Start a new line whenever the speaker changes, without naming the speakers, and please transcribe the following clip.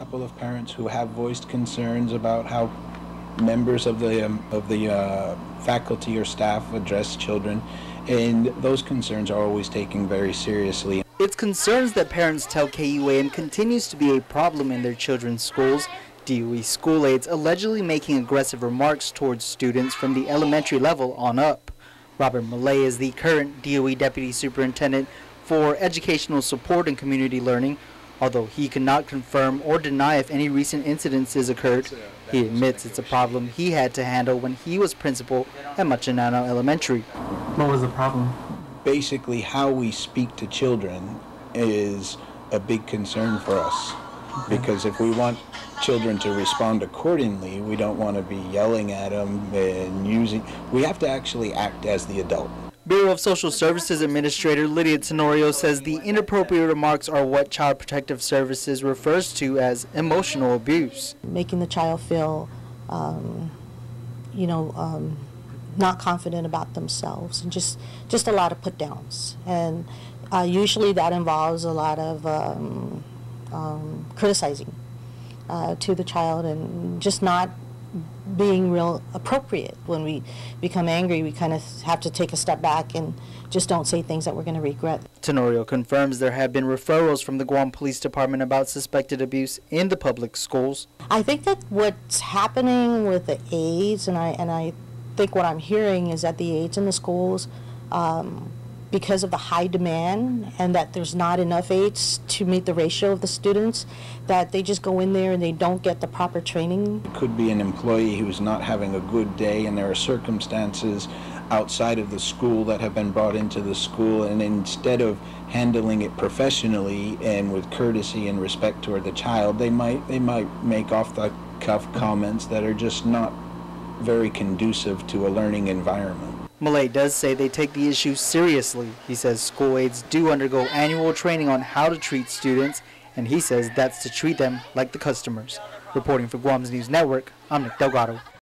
couple of parents who have voiced concerns about how members of the faculty or staff address children, and those concerns are always taken very seriously.
It's concerns that parents tell KUAM continues to be a problem in their children's schools. DOE school aides allegedly making aggressive remarks towards students from the elementary level on up. Robert Millay is the current DOE Deputy Superintendent for Educational Support and Community Learning. Although he cannot confirm or deny if any recent incidences occurred, he admits it's a problem he had to handle when he was principal at Machinano Elementary.
What was the problem?
Basically, how we speak to children is a big concern for us, because if we want children to respond accordingly, we don't want to be yelling at them and we have to actually act as the adult.
Bureau of Social Services Administrator Lydia Tenorio says the inappropriate remarks are what Child Protective Services refers to as emotional abuse.
Making the child feel, not confident about themselves, and just a lot of put-downs. And usually that involves a lot of criticizing to the child and just not being real appropriate. When we become angry, we kind of have to take a step back and just don't say things that we're going to regret.
Tenorio confirms there have been referrals from the Guam Police Department about suspected abuse in the public schools.
I think that what's happening with the aides, and I think what I'm hearing is that the aides in the schools, because of the high demand and that there's not enough aides to meet the ratio of the students, that they just go in there and they don't get the proper training.
It could be an employee who's not having a good day, and there are circumstances outside of the school that have been brought into the school, and instead of handling it professionally and with courtesy and respect toward the child, they might make off-the-cuff comments that are just not very conducive to a learning environment.
Millay does say they take the issue seriously. He says school aides do undergo annual training on how to treat students, and he says that's to treat them like the customers. Reporting for Guam's News Network, I'm Nick Delgado.